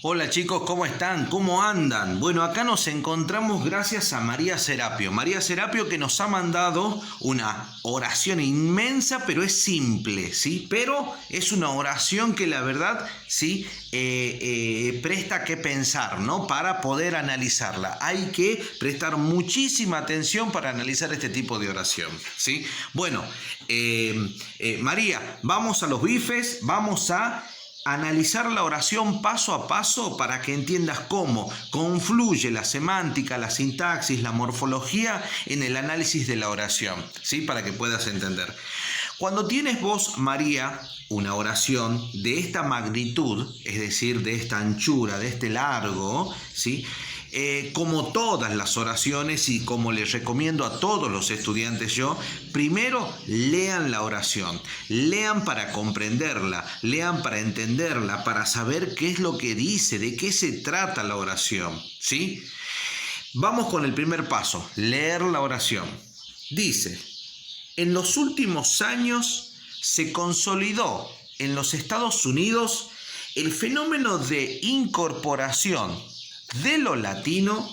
Hola chicos, ¿cómo están? ¿Cómo andan? Bueno, acá nos encontramos gracias a María Serapio. María Serapio que nos ha mandado una oración inmensa, pero es simple, ¿sí? Pero es una oración que la verdad, ¿sí? Presta que pensar, ¿no? Para poder analizarla. Hay que prestar muchísima atención para analizar este tipo de oración, ¿sí? Bueno, María, vamos a los bifes, vamos a analizar la oración paso a paso para que entiendas cómo confluye la semántica, la sintaxis, la morfología en el análisis de la oración, ¿sí? Para que puedas entender. Cuando tienes vos, María, una oración de esta magnitud, es decir, de esta anchura, de este largo, ¿sí? Como todas las oraciones y como les recomiendo a todos los estudiantes yo, primero lean la oración, lean para comprenderla, lean para entenderla, para saber qué es lo que dice, de qué se trata la oración, ¿sí? Vamos con el primer paso, leer la oración. Dice: en los últimos años se consolidó en los Estados Unidos el fenómeno de incorporación de lo latino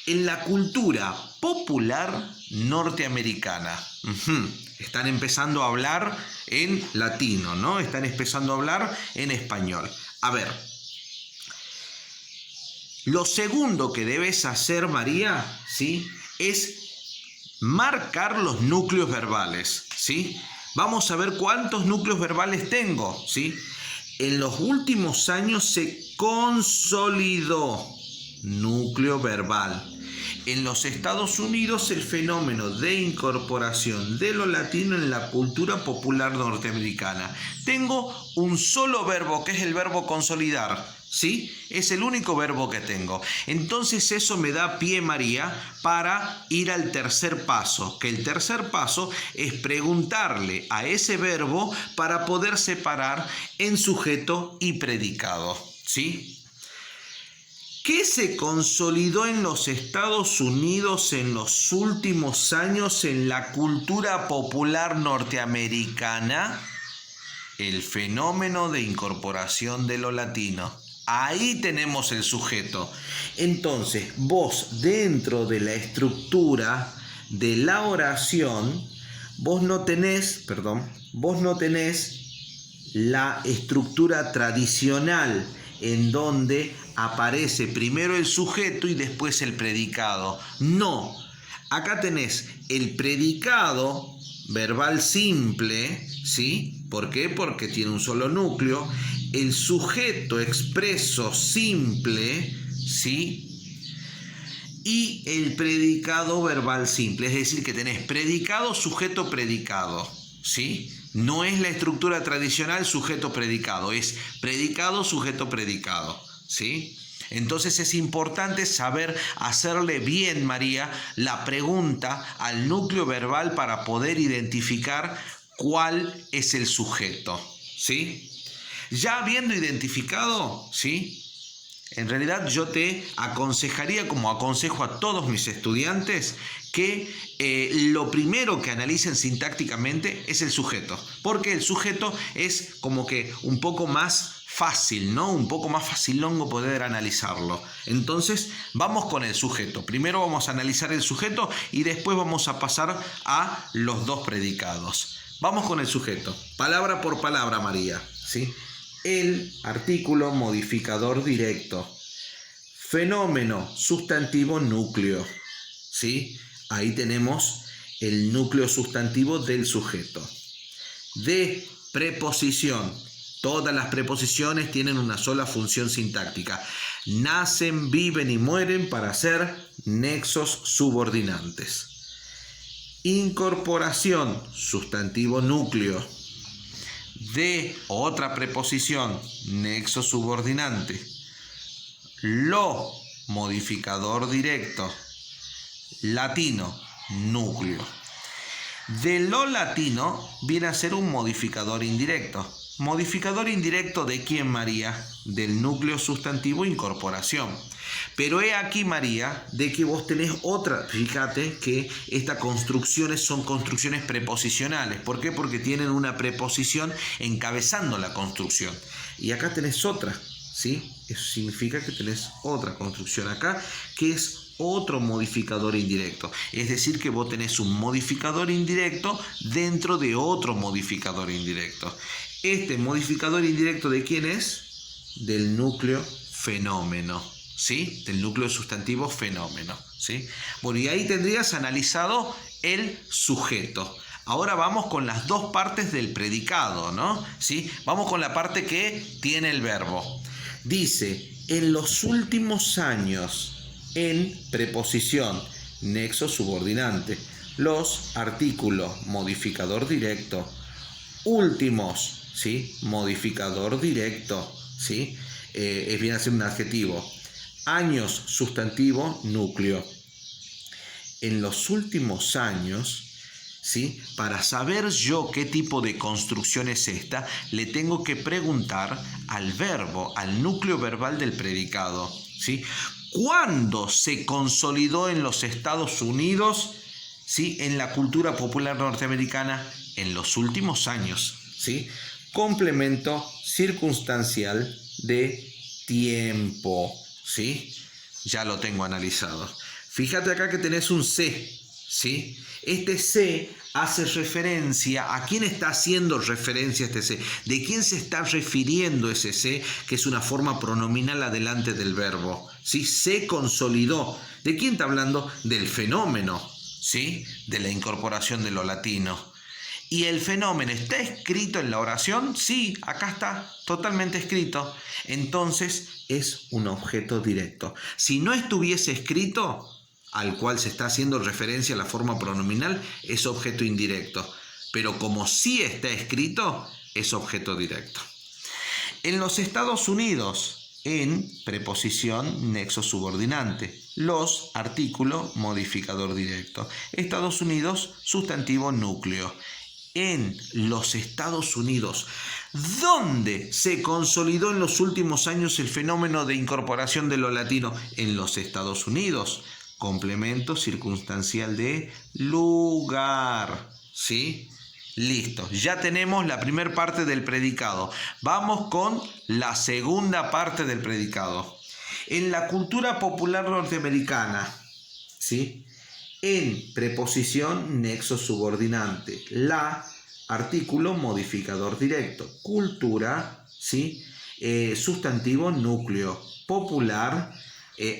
en la cultura popular norteamericana. Están empezando a hablar en latino, ¿no? Están empezando a hablar en español. A ver, lo segundo que debes hacer, María, ¿sí? Es marcar los núcleos verbales, ¿sí? Vamos a ver cuántos núcleos verbales tengo, ¿sí? En los últimos años se consolidó núcleo verbal. En los Estados Unidos el fenómeno de incorporación de lo latino en la cultura popular norteamericana. Tengo un solo verbo, que es el verbo consolidar, ¿sí? Es el único verbo que tengo. Entonces eso me da pie, María, para ir al tercer paso, que el tercer paso es preguntarle a ese verbo para poder separar en sujeto y predicado, ¿sí? ¿Qué se consolidó en los Estados Unidos en los últimos años en la cultura popular norteamericana? El fenómeno de incorporación de lo latino. Ahí tenemos el sujeto. Entonces, vos dentro de la estructura de la oración, vos no tenés la estructura tradicional en donde aparece primero el sujeto y después el predicado. No, acá tenés el predicado verbal simple, ¿sí? ¿Por qué? Porque tiene un solo núcleo. El sujeto expreso simple, ¿sí? Y el predicado verbal simple, es decir, que tenés predicado, sujeto, predicado, ¿sí? No es la estructura tradicional sujeto-predicado, es predicado, sujeto-predicado, ¿sí? Entonces es importante saber hacerle bien, María, la pregunta al núcleo verbal para poder identificar cuál es el sujeto, ¿sí? Ya habiendo identificado, ¿sí? En realidad yo te aconsejaría, como aconsejo a todos mis estudiantes, que lo primero que analicen sintácticamente es el sujeto, porque el sujeto es como que un poco más fácil, ¿no? Un poco más facilongo poder analizarlo. Entonces vamos con el sujeto. Primero vamos a analizar el sujeto y después vamos a pasar a los dos predicados. Vamos con el sujeto, palabra por palabra, María, ¿sí? El artículo modificador directo. Fenómeno, sustantivo, núcleo, ¿sí? Ahí tenemos el núcleo sustantivo del sujeto. De preposición. Todas las preposiciones tienen una sola función sintáctica. Nacen, viven y mueren para ser nexos subordinantes. Incorporación, sustantivo, núcleo. De otra preposición, nexo subordinante. Lo, modificador directo. Latino, núcleo. De lo latino viene a ser un modificador indirecto. ¿Modificador indirecto de quién, María? Del núcleo sustantivo incorporación. Pero he aquí, María, de que vos tenés otra. Fíjate que estas construcciones son construcciones preposicionales. ¿Por qué? Porque tienen una preposición encabezando la construcción. Y acá tenés otra, ¿sí? Eso significa que tenés otra construcción acá, que es otro modificador indirecto. Es decir, que vos tenés un modificador indirecto dentro de otro modificador indirecto. Este modificador indirecto, ¿de quién es? Del núcleo fenómeno, ¿sí? Del núcleo sustantivo fenómeno, ¿sí? Bueno, y ahí tendrías analizado el sujeto. Ahora vamos con las dos partes del predicado, ¿no? ¿Sí? Vamos con la parte que tiene el verbo. Dice, en los últimos años, en preposición, nexo subordinante, los artículos, modificador directo, últimos, ¿sí? Modificador directo, ¿sí? Viene a ser un adjetivo. Años, sustantivo, núcleo. En los últimos años, ¿sí? Para saber yo qué tipo de construcción es esta, le tengo que preguntar al verbo, al núcleo verbal del predicado, ¿sí? ¿Cuándo se consolidó en los Estados Unidos, ¿sí? En la cultura popular norteamericana? En los últimos años, ¿sí? Complemento circunstancial de tiempo, ¿sí? Ya lo tengo analizado. Fíjate acá que tenés un se, ¿sí? Este se hace referencia, ¿a quién está haciendo referencia este se? ¿De quién se está refiriendo ese se? Que es una forma pronominal adelante del verbo, ¿sí? Se consolidó. ¿De quién está hablando? Del fenómeno, ¿sí? De la incorporación de lo latino. ¿Y el fenómeno está escrito en la oración? Sí, acá está totalmente escrito. Entonces es un objeto directo. Si no estuviese escrito, al cual se está haciendo referencia a la forma pronominal, es objeto indirecto. Pero como sí está escrito, es objeto directo. En los Estados Unidos, en preposición nexo subordinante. Los, artículo, modificador directo. Estados Unidos, sustantivo núcleo. En los Estados Unidos, ¿dónde se consolidó en los últimos años el fenómeno de incorporación de lo latino? En los Estados Unidos. Complemento circunstancial de lugar, ¿sí? Listo, ya tenemos la primera parte del predicado. Vamos con la segunda parte del predicado. En la cultura popular norteamericana, ¿sí? En preposición nexo subordinante, la, artículo, modificador directo, cultura, ¿sí? Sustantivo, núcleo, popular,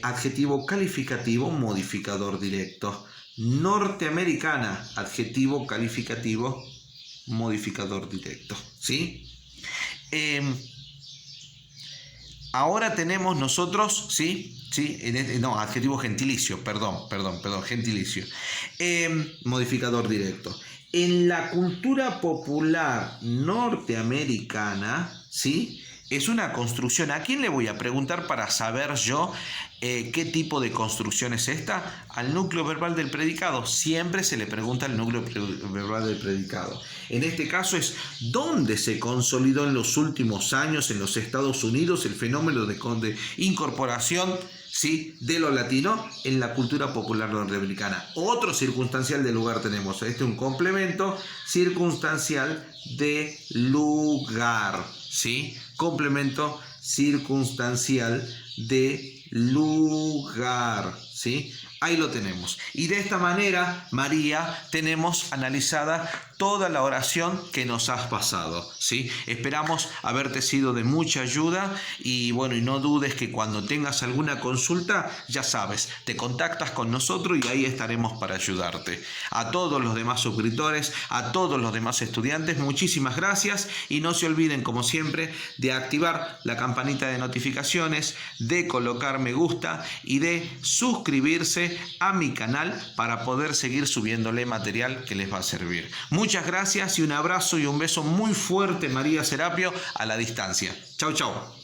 adjetivo calificativo, modificador directo, norteamericana, adjetivo calificativo, modificador directo, ¿sí? Ahora tenemos nosotros, ¿sí? ¿Sí? No, adjetivo gentilicio, perdón, gentilicio. Modificador directo. En la cultura popular norteamericana, ¿sí? Es una construcción. ¿A quién le voy a preguntar para saber yo qué tipo de construcción es esta? Al núcleo verbal del predicado. Siempre se le pregunta al núcleo verbal del predicado. En este caso es ¿dónde se consolidó en los últimos años en los Estados Unidos el fenómeno de incorporación, ¿sí? De lo latino en la cultura popular norteamericana? Otro circunstancial de lugar tenemos. Este es un complemento circunstancial de lugar, ¿sí? Complemento circunstancial de lugar, ¿sí? Ahí lo tenemos. Y de esta manera, María, tenemos analizada toda la oración que nos has pasado, ¿sí? Esperamos haberte sido de mucha ayuda y bueno, y no dudes que cuando tengas alguna consulta, ya sabes, te contactas con nosotros y ahí estaremos para ayudarte. A todos los demás suscriptores, a todos los demás estudiantes, muchísimas gracias y no se olviden, como siempre, de activar la campanita de notificaciones, de colocar me gusta y de suscribirse a mi canal para poder seguir subiéndole material que les va a servir. Muchas gracias y un abrazo y un beso muy fuerte, María Serapio, a la distancia. Chau, chau.